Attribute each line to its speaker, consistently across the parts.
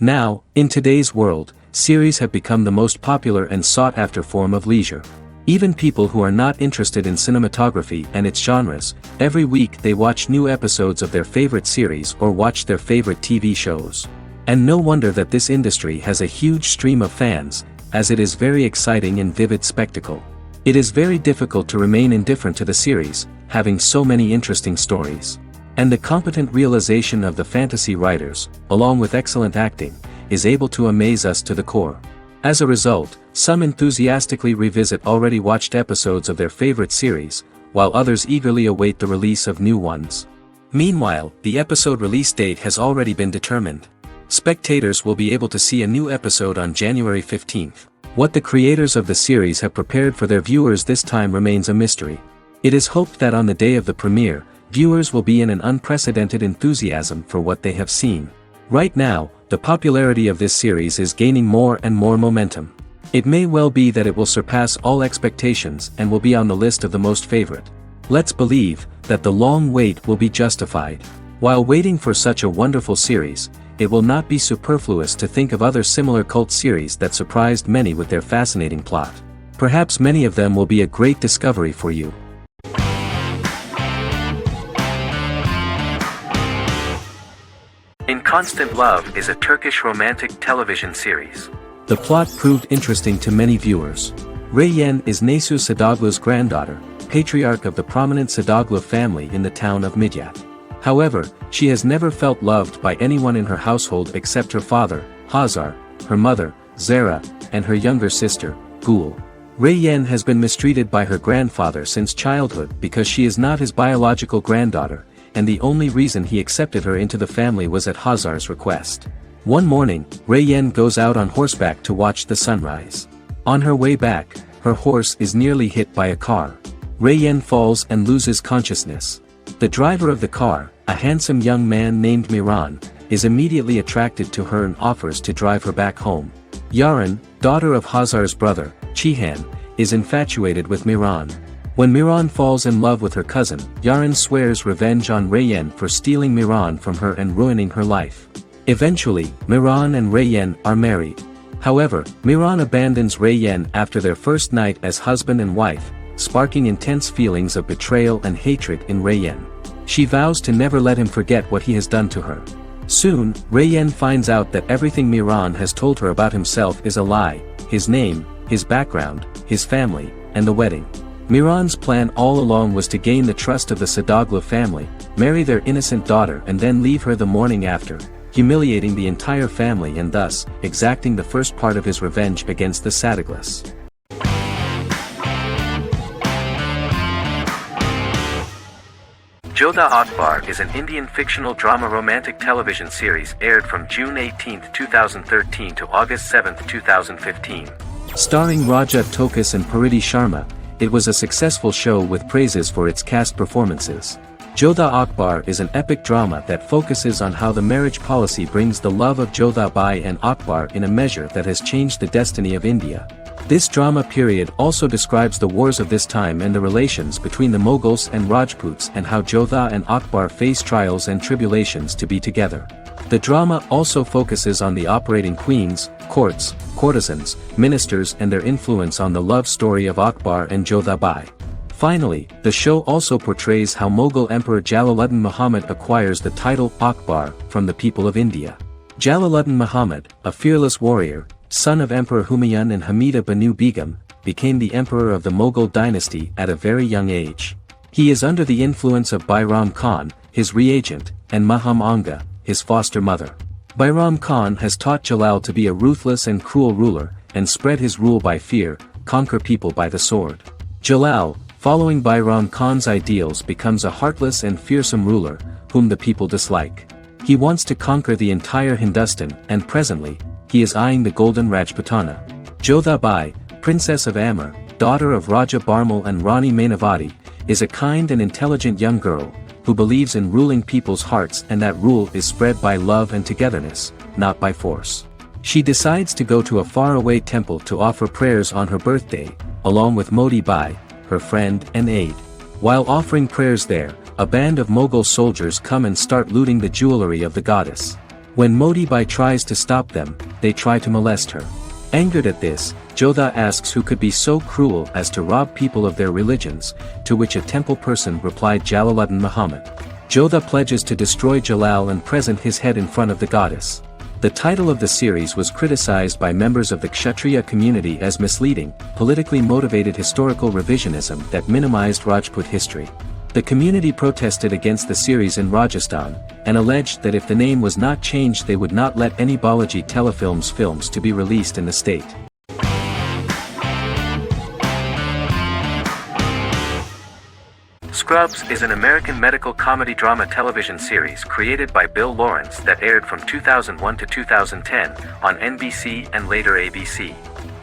Speaker 1: Now, in today's world, series have become the most popular and sought-after form of leisure. Even people who are not interested in cinematography and its genres, every week they watch new episodes of their favorite series or watch their favorite TV shows. And no wonder that this industry has a huge stream of fans, as it is very exciting and vivid spectacle. It is very difficult to remain indifferent to the series, having so many interesting stories. And the competent realization of the fantasy writers, along with excellent acting, is able to amaze us to the core. As a result, some enthusiastically revisit already watched episodes of their favorite series, while others eagerly await the release of new ones. Meanwhile, the episode release date has already been determined. Spectators will be able to see a new episode on January 15th. What the creators of the series have prepared for their viewers this time remains a mystery. It is hoped that on the day of the premiere, viewers will be in an unprecedented enthusiasm for what they have seen. Right now, the popularity of this series is gaining more and more momentum. It may well be that it will surpass all expectations and will be on the list of the most favorite. Let's believe that the long wait will be justified. While waiting for such a wonderful series, it will not be superfluous to think of other similar cult series that surprised many with their fascinating plot. Perhaps many of them will be a great discovery for you. In Constant Love is a Turkish romantic television series. The plot proved interesting to many viewers. Reyyan is Nesu Sadoglu's granddaughter, patriarch of the prominent Sadoglu family in the town of Midyat. However, she has never felt loved by anyone in her household except her father, Hazar, her mother, Zara, and her younger sister, Gul. Reyyan has been mistreated by her grandfather since childhood because she is not his biological granddaughter, and the only reason he accepted her into the family was at Hazar's request. One morning, Reyyan goes out on horseback to watch the sunrise. On her way back, her horse is nearly hit by a car. Reyyan falls and loses consciousness. The driver of the car, a handsome young man named Miran, is immediately attracted to her and offers to drive her back home. Yaren, daughter of Hazar's brother, Cihan, is infatuated with Miran. When Miran falls in love with her cousin, Yaren swears revenge on Reyyan for stealing Miran from her and ruining her life. Eventually, Miran and Reyyan are married. However, Miran abandons Reyyan after their first night as husband and wife, sparking intense feelings of betrayal and hatred in Reyyan. She vows to never let him forget what he has done to her. Soon, Reyyan finds out that everything Miran has told her about himself is a lie: his name, his background, his family, and the wedding. Miran's plan all along was to gain the trust of the Sadoglu family, marry their innocent daughter and then leave her the morning after, humiliating the entire family and thus, exacting the first part of his revenge against the Sadaglus. Jodha Akbar is an Indian fictional drama romantic television series aired from June 18, 2013 to August 7, 2015. Starring Raja Tokas and Pariti Sharma, it was a successful show with praises for its cast performances. Jodha Akbar is an epic drama that focuses on how the marriage policy brings the love of Jodha Bai and Akbar in a measure that has changed the destiny of India. This drama period also describes the wars of this time and the relations between the Mughals and Rajputs and how Jodha and Akbar face trials and tribulations to be together. The drama also focuses on the operating queens, courts, courtesans, ministers and their influence on the love story of Akbar and Jodha Bai. Finally, the show also portrays how Mughal Emperor Jalaluddin Muhammad acquires the title Akbar from the people of India. Jalaluddin Muhammad, a fearless warrior, son of Emperor Humayun and Hamida Banu Begum, became the emperor of the Mughal dynasty at a very young age. He is under the influence of Bairam Khan, his reagent, and Maham Anga, his foster mother. Bairam Khan has taught Jalal to be a ruthless and cruel ruler, and spread his rule by fear, conquer people by the sword. Jalal, following Bairam Khan's ideals, becomes a heartless and fearsome ruler, whom the people dislike. He wants to conquer the entire Hindustan, and presently, he is eyeing the Golden Rajputana. Jodha Bai, princess of Amber, daughter of Raja Barmal and Rani Mainavati, is a kind and intelligent young girl, who believes in ruling people's hearts and that rule is spread by love and togetherness, not by force. She decides to go to a faraway temple to offer prayers on her birthday, along with Modi Bai, her friend and aide. While offering prayers there, a band of Mughal soldiers come and start looting the jewelry of the goddess. When Modibai tries to stop them, they try to molest her. Angered at this, Jodha asks who could be so cruel as to rob people of their religions, to which a temple person replied Jalaluddin Muhammad. Jodha pledges to destroy Jalal and present his head in front of the goddess. The title of the series was criticized by members of the Kshatriya community as misleading, politically motivated historical revisionism that minimized Rajput history. The community protested against the series in Rajasthan, and alleged that if the name was not changed they would not let any Balaji telefilms films to be released in the state. Scrubs is an American medical comedy drama television series created by Bill Lawrence that aired from 2001 to 2010 on NBC and later ABC.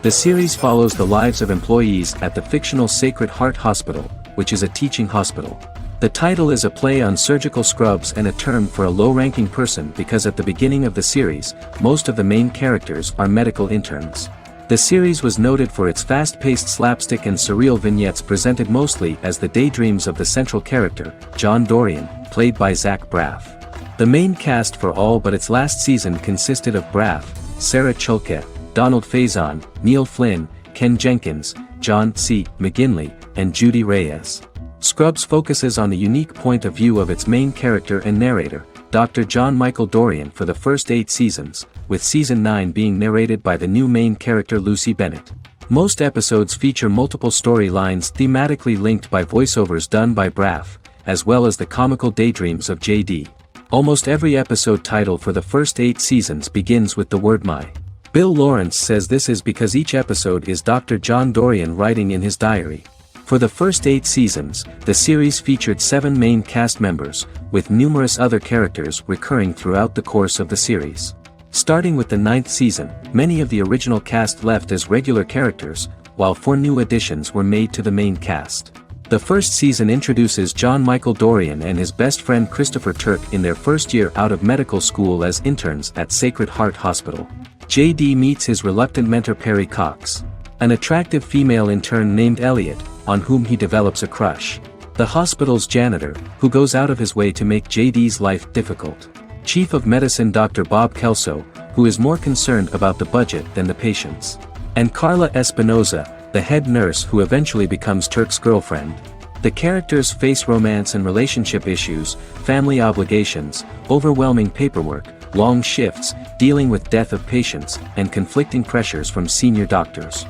Speaker 1: The series follows the lives of employees at the fictional Sacred Heart Hospital, which is a teaching hospital. The title is a play on surgical scrubs and a term for a low-ranking person because at the beginning of the series, most of the main characters are medical interns. The series was noted for its fast-paced slapstick and surreal vignettes presented mostly as the daydreams of the central character, John Doriyaan, played by Zach Braff. The main cast for all but its last season consisted of Braff, Sarah Chulke, Donald Faison, Neil Flynn, Ken Jenkins, John C. McGinley, and Judy Reyes. Scrubs focuses on the unique point of view of its main character and narrator, Dr. John Michael Doriyaan for the first 8 seasons, with season 9 being narrated by the new main character Lucy Bennett. Most episodes feature multiple storylines thematically linked by voiceovers done by Braff, as well as the comical daydreams of JD. Almost every episode title for the first 8 seasons begins with the word my. Bill Lawrence says this is because each episode is Dr. John Doriyaan writing in his diary. For the first 8 seasons, the series featured 7 main cast members, with numerous other characters recurring throughout the course of the series. Starting with the 9th season, many of the original cast left as regular characters, while 4 new additions were made to the main cast. The first season introduces John Michael Doriyaan and his best friend Christopher Turk in their first year out of medical school as interns at Sacred Heart Hospital. JD meets his reluctant mentor Perry Cox, an attractive female intern named Elliot, on whom he develops a crush. The hospital's janitor, who goes out of his way to make JD's life difficult. Chief of Medicine Dr. Bob Kelso, who is more concerned about the budget than the patients. And Carla Espinoza, the head nurse who eventually becomes Turk's girlfriend. The characters face romance and relationship issues, family obligations, overwhelming paperwork, long shifts, dealing with death of patients, and conflicting pressures from senior doctors.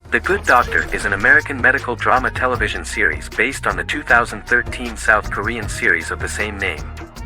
Speaker 1: The Good Doctor is an American medical drama television series based on the 2013 South Korean series of the same name.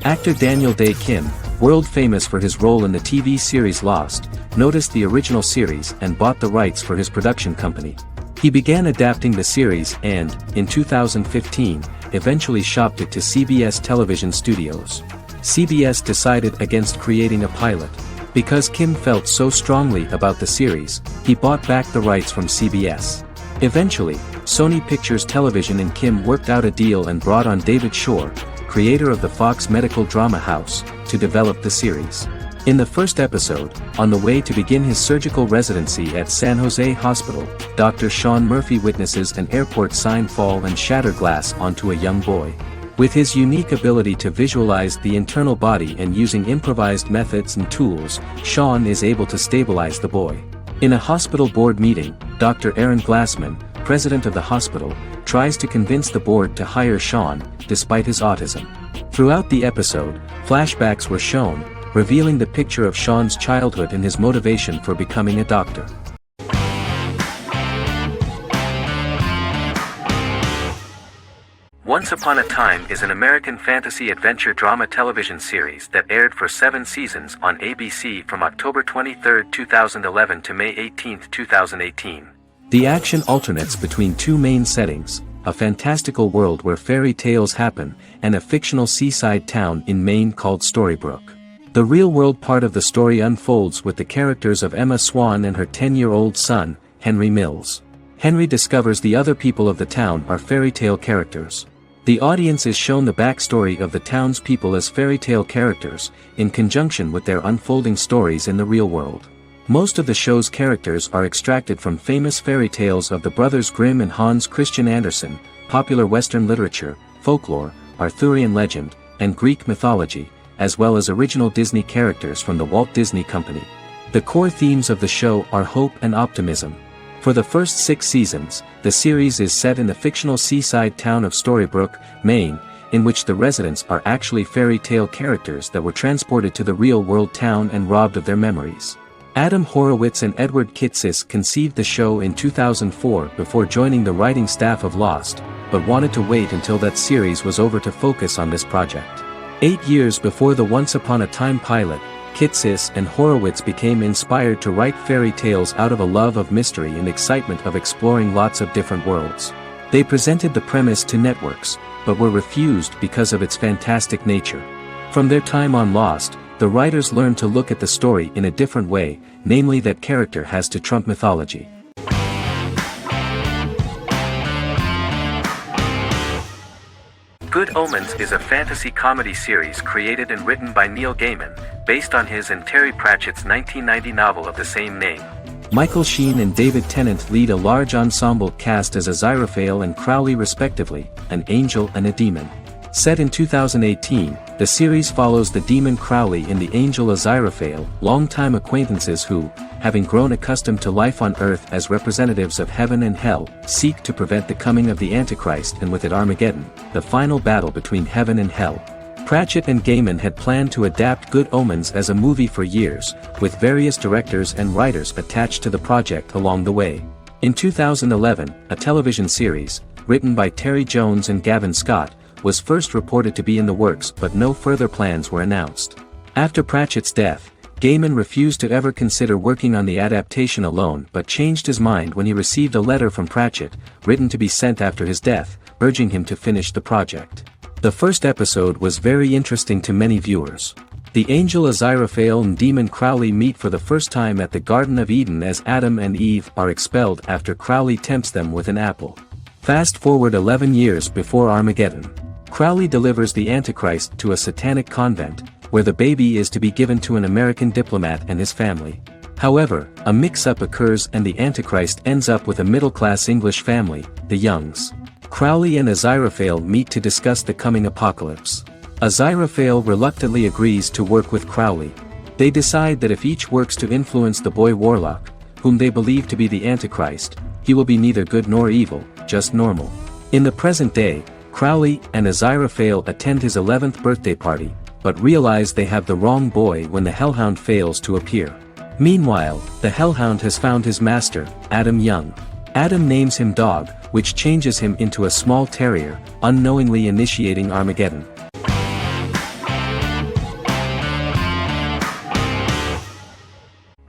Speaker 1: Actor Daniel Dae Kim, world famous for his role in the TV series Lost, noticed the original series and bought the rights for his production company. He began adapting the series and, in 2015, eventually shopped it to CBS Television Studios. CBS decided against creating a pilot. Because Kim felt so strongly about the series, he bought back the rights from CBS. Eventually, Sony Pictures Television and Kim worked out a deal and brought on David Shore, creator of the Fox Medical Drama House, to develop the series. In the first episode, on the way to begin his surgical residency at San Jose Hospital, Dr. Sean Murphy witnesses an airport sign fall and shatter glass onto a young boy. With his unique ability to visualize the internal body and using improvised methods and tools, Sean is able to stabilize the boy. In a hospital board meeting, Dr. Aaron Glassman, president of the hospital, tries to convince the board to hire Sean, despite his autism. Throughout the episode, flashbacks were shown, revealing the picture of Sean's childhood and his motivation for becoming a doctor. Once Upon a Time is an American fantasy adventure drama television series that aired for 7 seasons on ABC from October 23, 2011 to May 18, 2018. The action alternates between 2 main settings, a fantastical world where fairy tales happen, and a fictional seaside town in Maine called Storybrooke. The real-world part of the story unfolds with the characters of Emma Swan and her 10-year-old son, Henry Mills. Henry discovers the other people of the town are fairy tale characters. The audience is shown the backstory of the townspeople as fairy tale characters, in conjunction with their unfolding stories in the real world. Most of the show's characters are extracted from famous fairy tales of the Brothers Grimm and Hans Christian Andersen, popular Western literature, folklore, Arthurian legend, and Greek mythology, as well as original Disney characters from the Walt Disney Company. The core themes of the show are hope and optimism. For the first 6 seasons, the series is set in the fictional seaside town of Storybrooke, Maine, in which the residents are actually fairy tale characters that were transported to the real-world town and robbed of their memories. Adam Horowitz and Edward Kitsis conceived the show in 2004 before joining the writing staff of Lost, but wanted to wait until that series was over to focus on this project. 8 years before the Once Upon a Time pilot, Kitsis and Horowitz became inspired to write fairy tales out of a love of mystery and excitement of exploring lots of different worlds. They presented the premise to networks, but were refused because of its fantastic nature. From their time on Lost, the writers learned to look at the story in a different way, namely that character has to trump mythology. Good Omens is a fantasy comedy series created and written by Neil Gaiman, based on his and Terry Pratchett's 1990 novel of the same name. Michael Sheen and David Tennant lead a large ensemble cast as Aziraphale and Crowley respectively, an angel and a demon. Set in 2018, the series follows the demon Crowley and the angel Aziraphale, longtime acquaintances who, having grown accustomed to life on Earth as representatives of heaven and hell, seek to prevent the coming of the Antichrist and with it Armageddon, the final battle between heaven and hell. Pratchett and Gaiman had planned to adapt Good Omens as a movie for years, with various directors and writers attached to the project along the way. In 2011, a television series, written by Terry Jones and Gavin Scott, was first reported to be in the works, but no further plans were announced. After Pratchett's death, Gaiman refused to ever consider working on the adaptation alone but changed his mind when he received a letter from Pratchett, written to be sent after his death, urging him to finish the project. The first episode was very interesting to many viewers. The angel Aziraphale and demon Crowley meet for the first time at the Garden of Eden as Adam and Eve are expelled after Crowley tempts them with an apple. Fast forward 11 years before Armageddon. Crowley delivers the Antichrist to a satanic convent, where the baby is to be given to an American diplomat and his family. However, a mix-up occurs and the Antichrist ends up with a middle-class English family, the Youngs. Crowley and Aziraphale meet to discuss the coming apocalypse. Aziraphale reluctantly agrees to work with Crowley. They decide that if each works to influence the boy Warlock, whom they believe to be the Antichrist, he will be neither good nor evil, just normal. In the present day, Crowley and Aziraphale attend his 11th birthday party, but realize they have the wrong boy when the Hellhound fails to appear. Meanwhile, the Hellhound has found his master, Adam Young. Adam names him Dog, which changes him into a small terrier, unknowingly initiating Armageddon.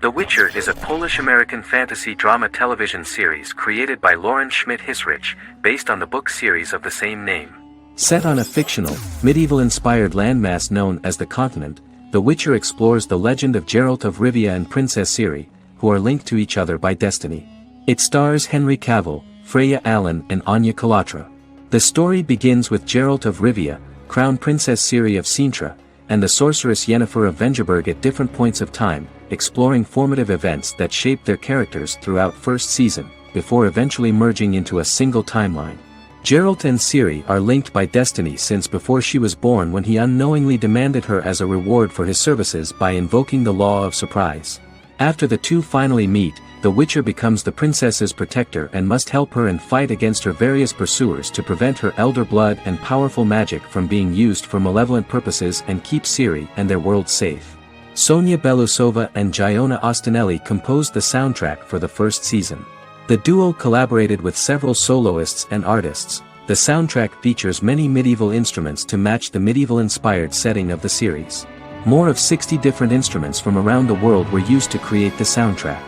Speaker 1: The Witcher is a Polish-American fantasy drama television series created by Lauren Schmidt-Hissrich, based on the book series of the same name. Set on a fictional, medieval-inspired landmass known as the Continent, The Witcher explores the legend of Geralt of Rivia and Princess Ciri, who are linked to each other by destiny. It stars Henry Cavill, Freya Allan and Anya Chalotra. The story begins with Geralt of Rivia, Crown Princess Ciri of Sintra, and the sorceress Yennefer of Vengerberg at different points of time, exploring formative events that shape their characters throughout first season, before eventually merging into a single timeline. Geralt and Ciri are linked by destiny since before she was born, when he unknowingly demanded her as a reward for his services by invoking the law of surprise. After the two finally meet, the Witcher becomes the princess's protector and must help her and fight against her various pursuers to prevent her elder blood and powerful magic from being used for malevolent purposes and keep Ciri and their world safe. Sonia Belousova and Giona Ostinelli composed the soundtrack for the first season. The duo collaborated with several soloists and artists. The soundtrack features many medieval instruments to match the medieval-inspired setting of the series. More of 60 different instruments from around the world were used to create the soundtrack.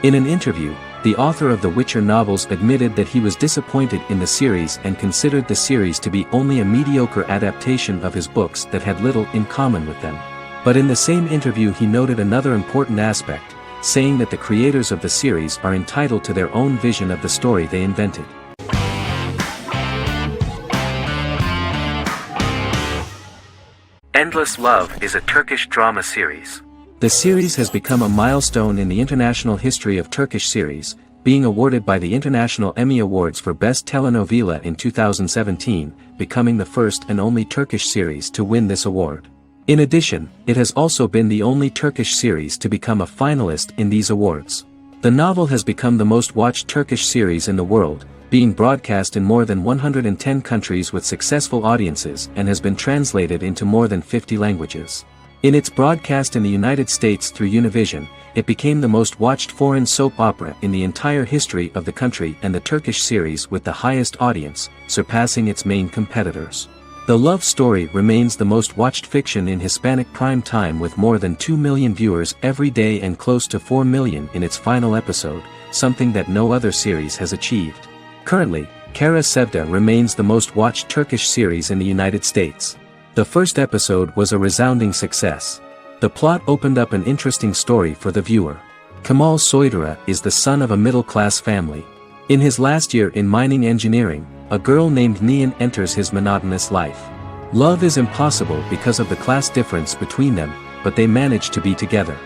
Speaker 1: In an interview, the author of the Witcher novels admitted that he was disappointed in the series and considered the series to be only a mediocre adaptation of his books that had little in common with them. But in the same interview he noted another important aspect, saying that the creators of the series are entitled to their own vision of the story they invented. Endless Love is a Turkish drama series. The series has become a milestone in the international history of Turkish series, being awarded by the International Emmy Awards for Best Telenovela in 2017, becoming the first and only Turkish series to win this award. In addition, it has also been the only Turkish series to become a finalist in these awards. The novel has become the most watched Turkish series in the world, being broadcast in more than 110 countries with successful audiences and has been translated into more than 50 languages. In its broadcast in the United States through Univision, it became the most watched foreign soap opera in the entire history of the country and the Turkish series with the highest audience, surpassing its main competitors. The love story remains the most watched fiction in Hispanic prime time with more than 2 million viewers every day and close to 4 million in its final episode, something that no other series has achieved. Currently, Kara Sevda remains the most watched Turkish series in the United States. The first episode was a resounding success. The plot opened up an interesting story for the viewer. Kemal Soydura is the son of a middle-class family. In his last year in mining engineering, a girl named Nihan enters his monotonous life. Love is impossible because of the class difference between them, but they manage to be together.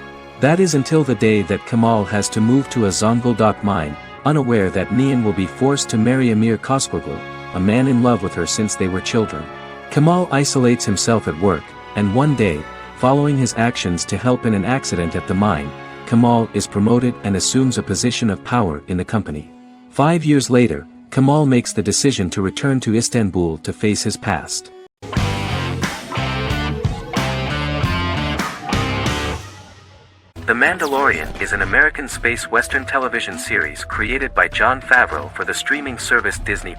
Speaker 1: That is until the day that Kemal has to move to a Zonguldak mine, unaware that Nihan will be forced to marry Amir Koskoglu, a man in love with her since they were children. Kemal isolates himself at work, and one day, following his actions to help in an accident at the mine, Kemal is promoted and assumes a position of power in the company. 5 years later, Kemal makes the decision to return to Istanbul to face his past.
Speaker 2: The Mandalorian is an American space western television series created by Jon Favreau for the streaming service Disney+.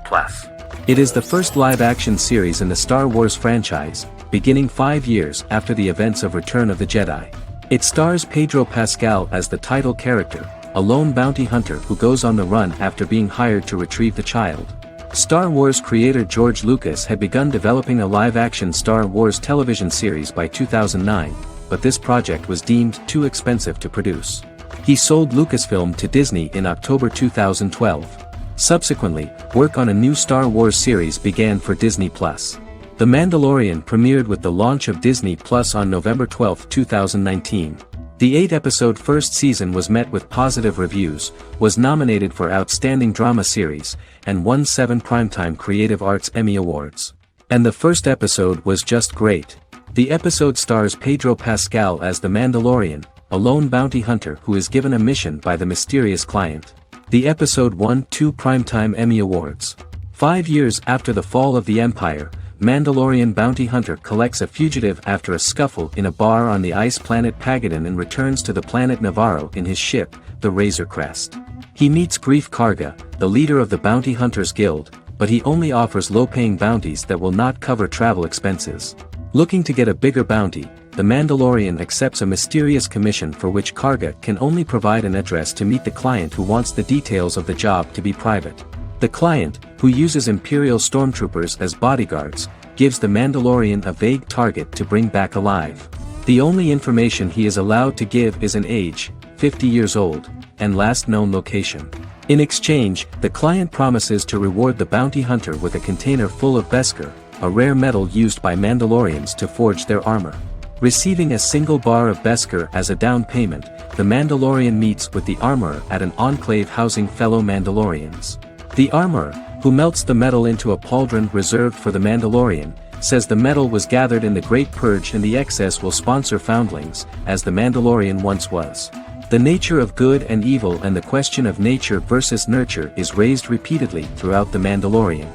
Speaker 1: It is the first live-action series in the Star Wars franchise, beginning 5 years after the events of Return of the Jedi. It stars Pedro Pascal as the title character, a lone bounty hunter who goes on the run after being hired to retrieve the child. Star Wars creator George Lucas had begun developing a live-action Star Wars television series by 2009, but this project was deemed too expensive to produce. He sold Lucasfilm to Disney in October 2012. Subsequently, work on a new Star Wars series began for Disney+. The Mandalorian premiered with the launch of Disney Plus on November 12, 2019. The 8-episode first season was met with positive reviews, was nominated for Outstanding Drama Series, and won 7 Primetime Creative Arts Emmy Awards. And the first episode was just great. The episode stars Pedro Pascal as the Mandalorian, a lone bounty hunter who is given a mission by the mysterious client. The episode won 2 Primetime Emmy Awards. 5 years after the fall of the Empire, Mandalorian bounty hunter collects a fugitive after a scuffle in a bar on the ice planet Pagadan and returns to the planet Navarro in his ship, the Razor Crest. He meets Greef Karga, the leader of the Bounty Hunters Guild, but he only offers low-paying bounties that will not cover travel expenses. Looking to get a bigger bounty, the Mandalorian accepts a mysterious commission for which Karga can only provide an address to meet the client who wants the details of the job to be private. The client, who uses Imperial stormtroopers as bodyguards, gives the Mandalorian a vague target to bring back alive. The only information he is allowed to give is an age, 50 years old, and last known location. In exchange, the client promises to reward the bounty hunter with a container full of Beskar, a rare metal used by Mandalorians to forge their armor. Receiving a single bar of Beskar as a down payment, the Mandalorian meets with the armorer at an enclave housing fellow Mandalorians. The armorer, who melts the metal into a pauldron reserved for the Mandalorian, says the metal was gathered in the Great Purge and the excess will sponsor foundlings, as the Mandalorian once was. The nature of good and evil and the question of nature versus nurture is raised repeatedly throughout The Mandalorian.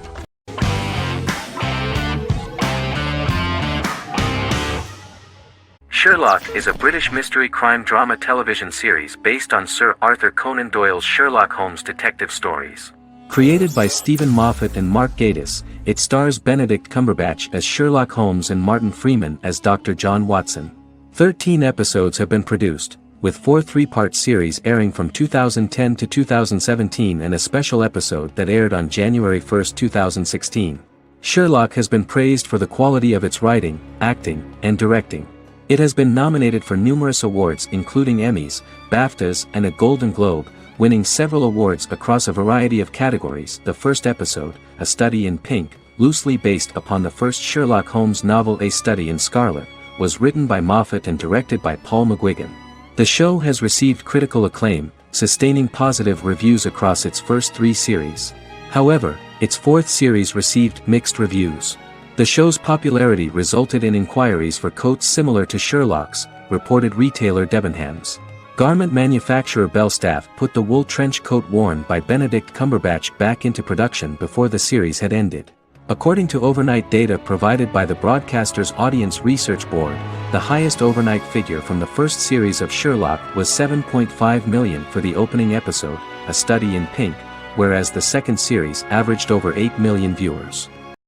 Speaker 2: Sherlock is a British mystery crime drama television series based on Sir Arthur Conan Doyle's Sherlock Holmes detective stories.
Speaker 1: Created by Stephen Moffat and Mark Gatiss, it stars Benedict Cumberbatch as Sherlock Holmes and Martin Freeman as Dr. John Watson. 13 episodes have been produced, with 4 3-part series airing from 2010 to 2017 and a special episode that aired on January 1, 2016. Sherlock has been praised for the quality of its writing, acting, and directing. It has been nominated for numerous awards including Emmys, BAFTAs, and a Golden Globe, winning several awards across a variety of categories. The first episode, A Study in Pink, loosely based upon the first Sherlock Holmes novel A Study in Scarlet, was written by Moffat and directed by Paul McGuigan. The show has received critical acclaim, sustaining positive reviews across its first 3 series. However, its 4th series received mixed reviews. The show's popularity resulted in inquiries for coats similar to Sherlock's, reported retailer Debenhams. Garment manufacturer Belstaff put the wool trench coat worn by Benedict Cumberbatch back into production before the series had ended. According to overnight data provided by the broadcaster's Audience Research Board, the highest overnight figure from the first series of Sherlock was 7.5 million for the opening episode, A Study in Pink, whereas the second series averaged over 8 million viewers.